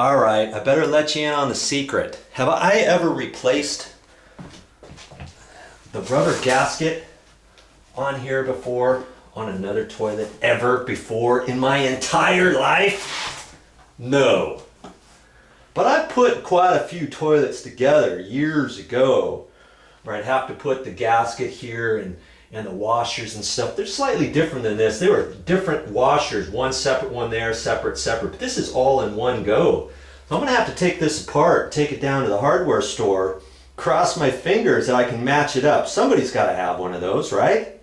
All right, I better let you in on the secret. Have I ever replaced the rubber gasket on here before, on another toilet, ever before in my entire life? No. But I put quite a few toilets together years ago where I'd have to put the gasket here and the washers and stuff. They're slightly different than this. They were different washers, one separate, one there, separate. But this is all in one go. So I'm gonna have to take this apart, take it down to the hardware store, cross my fingers that I can match it up. Somebody's gotta have one of those, right?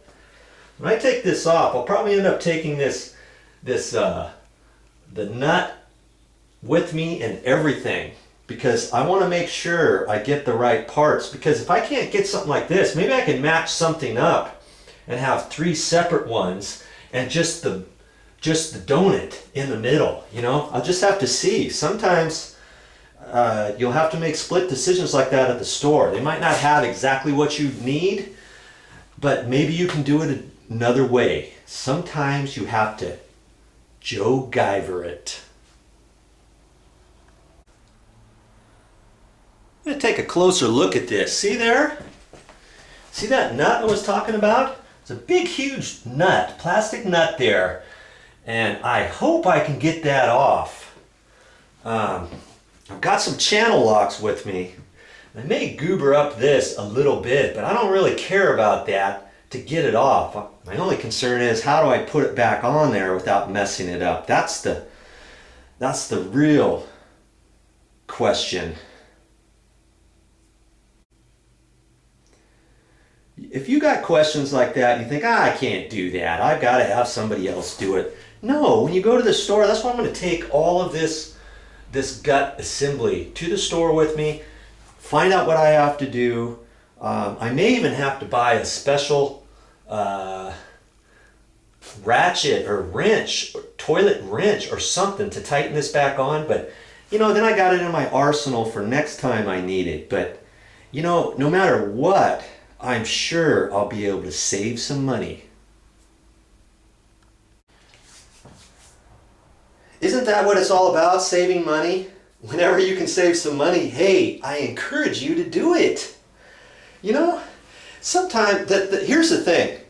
When I take this off, I'll probably end up taking the nut with me and everything, because I want to make sure I get the right parts, because if I can't get something like this, maybe I can match something up and have 3 separate ones and just the donut in the middle, you know? I'll just have to see. Sometimes you'll have to make split decisions like that at the store. They might not have exactly what you need, but maybe you can do it another way. Sometimes you have to Joe Guyver it. I'm going to take a closer look at this. See there? See that nut I was talking about? It's a big, huge nut, plastic nut there. And I hope I can get that off. I've got some channel locks with me. I may goober up this a little bit, but I don't really care about that to get it off. My only concern is, how do I put it back on there without messing it up? That's the real question. If you got questions like that, you think, I can't do that, I've got to have somebody else do it. No, when you go to the store, that's why I'm going to take all of this gut assembly to the store with me, find out what I have to do. I may even have to buy a special ratchet or wrench, or toilet wrench or something to tighten this back on. But, you know, then I got it in my arsenal for next time I need it. But, you know, no matter what, I'm sure I'll be able to save some money. Isn't that what it's all about, saving money? Whenever you can save some money, hey, I encourage you to do it. You know, sometimes, here's the thing.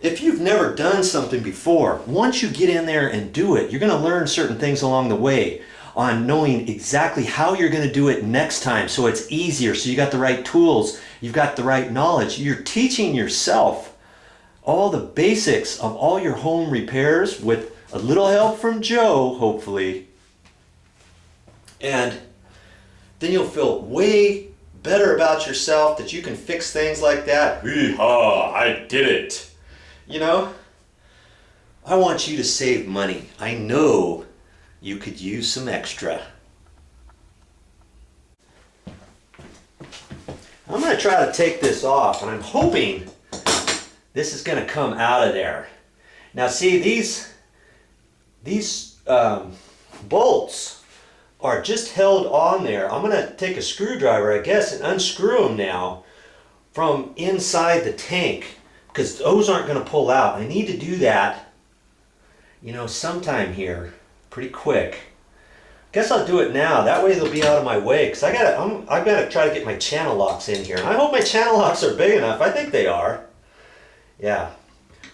If you've never done something before, once you get in there and do it, you're going to learn certain things along the way on knowing exactly how you're going to do it next time, so it's easier, so you got the right tools, you've got the right knowledge. You're teaching yourself all the basics of all your home repairs with a little help from Joe, hopefully. And then you'll feel way better about yourself that you can fix things like that. Hee-haw, I did it. You know, I want you to save money. I know you could use some extra. I'm going to try to take this off, and I'm hoping this is going to come out of there. Now see, these bolts are just held on there. I'm going to take a screwdriver, I guess, and unscrew them now from inside the tank, because those aren't going to pull out. I need to do that, you know, sometime here, pretty quick. Guess I'll do it now. That way they'll be out of my way, because I've got to try to get my channel locks in here. And I hope my channel locks are big enough. I think they are. Yeah.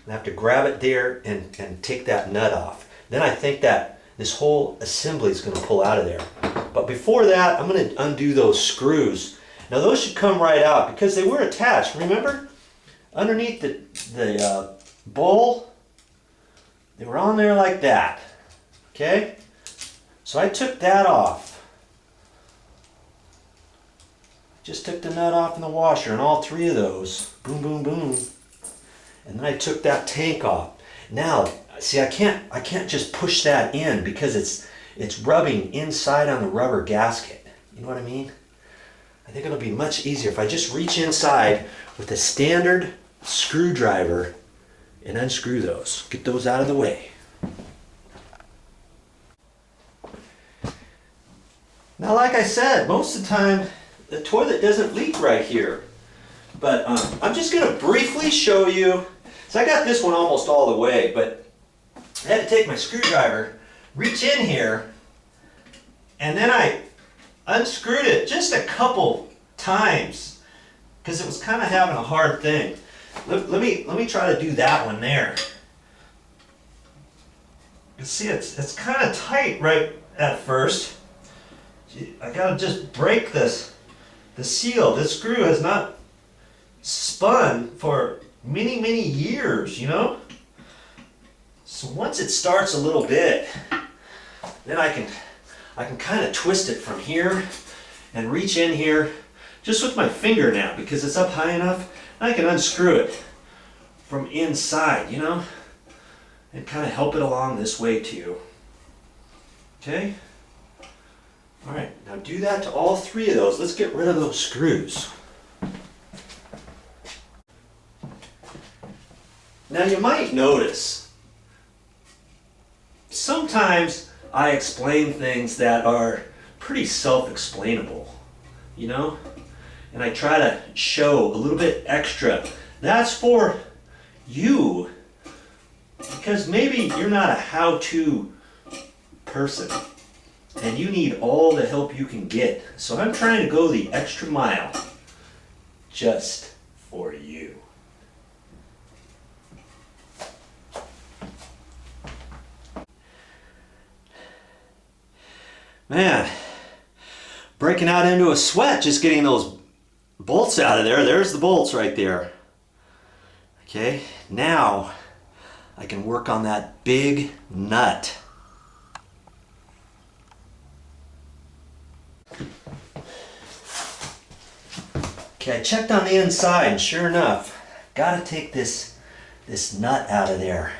I have to grab it there and take that nut off. Then I think that this whole assembly is going to pull out of there. But before that, I'm going to undo those screws. Now those should come right out because they were attached. Remember? Underneath the bowl, they were on there like that. Okay? So I took that off. Just took the nut off in the washer and all 3 of those. Boom, boom, boom. And then I took that tank off. Now, see, I can't just push that in because it's rubbing inside on the rubber gasket. You know what I mean? I think it'll be much easier if I just reach inside with a standard screwdriver and unscrew those. Get those out of the way. Now, like I said, most of the time the toilet doesn't leak right here. But I'm just going to briefly show you. So I got this one almost all the way, but I had to take my screwdriver, reach in here, And then I unscrewed it just a couple times because it was kind of having a hard thing. Let me try to do that one there. You see, it's kind of tight right at first. I gotta just break the seal. This screw has not spun for many years, you know. So once it starts a little bit, then I can kind of twist it from here and reach in here just with my finger now because it's up high enough. I can unscrew it from inside, you know, and kind of help it along this way too. Okay? All right, now do that to all three of those. Let's get rid of those screws. Now you might notice, sometimes I explain things that are pretty self-explainable, you know? And I try to show a little bit extra. That's for you, because maybe you're not a how-to person and you need all the help you can get. So I'm trying to go the extra mile just for you. Man, breaking out into a sweat just getting those bolts out of there. There's the bolts right there. Okay, now I can work on that big nut. Okay, I checked on the inside and sure enough, gotta take this nut out of there.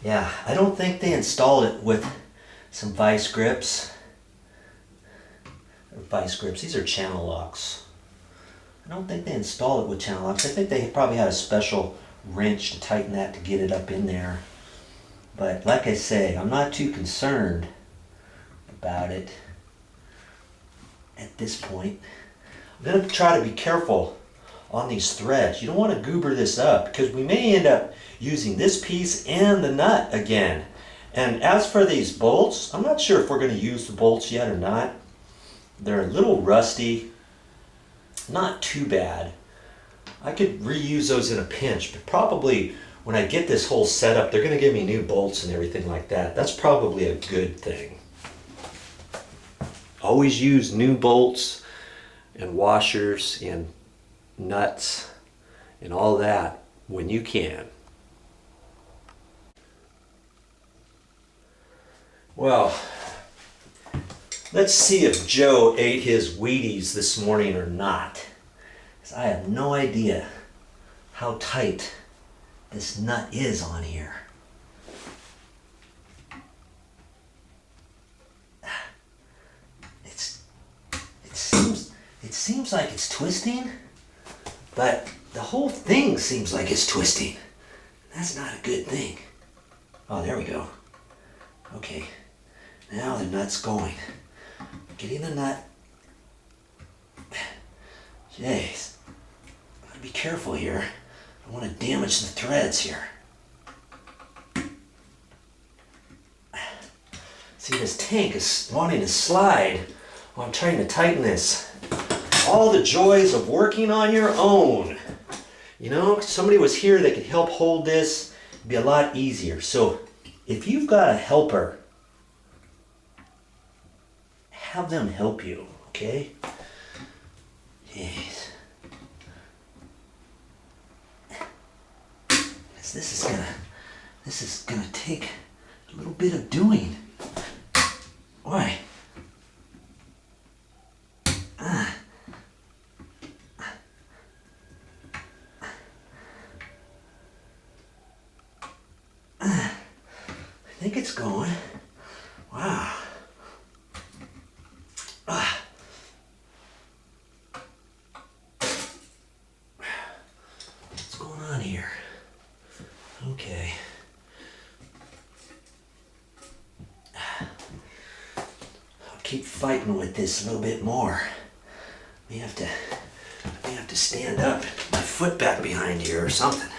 Yeah, I don't think they installed it with some vice grips. These are channel locks. I don't think they installed it with channel locks. I think they probably had a special wrench to tighten that to get it up in there. But like I say, I'm not too concerned about it at this point. I'm going to try to be careful on these threads. You don't want to goober this up because we may end up using this piece and the nut again. And as for these bolts, I'm not sure if we're going to use the bolts yet or not. They're a little rusty. Not too bad. I could reuse those in a pinch, but probably when I get this whole setup, they're going to give me new bolts and everything like that. That's probably a good thing. Always use new bolts and washers and nuts and all that when you can. Well, let's see if Joe ate his Wheaties this morning or not. 'Cause I have no idea how tight this nut is on here. It seems like it's twisting, but the whole thing seems like it's twisting. That's not a good thing. Oh, there we go. Okay, now the nut's going. Getting the nut. Jeez, I gotta be careful here. I don't want to damage the threads here. See, this tank is wanting to slide while I'm trying to tighten this. All the joys of working on your own. You know, if somebody was here that could help hold this, it'd be a lot easier. So if you've got a helper, have them help you, okay? Jeez. This is gonna take a little bit of doing. Why? I think it's going. Wow. What's going on here? Okay. I'll keep fighting with this a little bit more. May have to stand up, put my foot back behind here or something.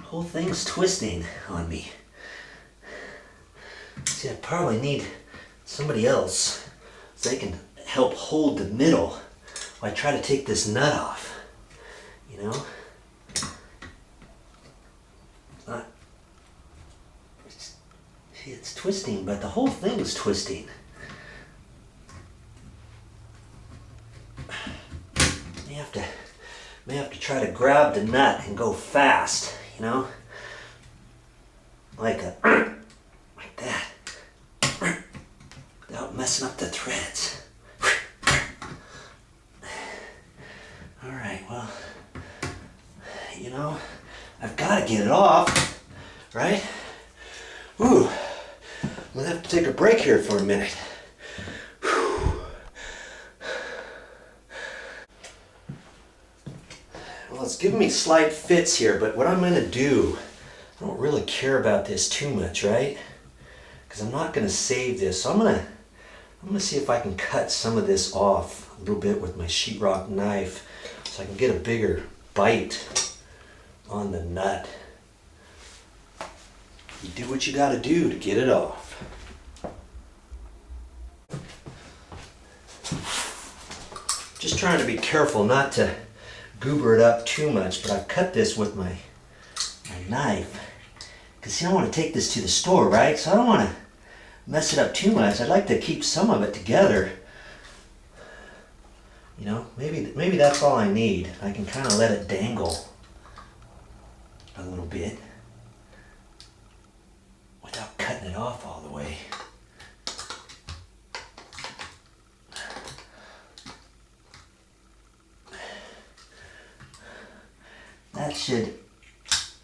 whole thing's twisting on me. See, I probably need somebody else so they can help hold the middle while I try to take this nut off. You know? It's twisting, but the whole thing is twisting. May have to try to grab the nut and go fast, you know? Like that. Without messing up the threads. Alright, well, you know, I've got to get it off, right? Ooh, I'm gonna have to take a break here for a minute. Well, it's giving me slight fits here, but what I'm gonna do, I don't really care about this too much, right? Because I'm not gonna save this, so I'm gonna see if I can cut some of this off a little bit with my sheetrock knife so I can get a bigger bite on the nut. You do what you gotta do to get it off. Just trying to be careful not to goober it up too much, but I've cut this with my knife. Because see, I want to take this to the store, right? So I don't want to mess it up too much. I'd like to keep some of it together. You know, maybe that's all I need. I can kind of let it dangle a little bit without cutting it off all the way.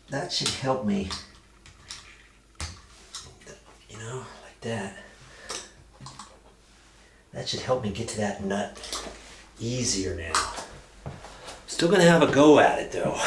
That should help me, you know, like that. That should help me get to that nut easier now. Still gonna have a go at it though.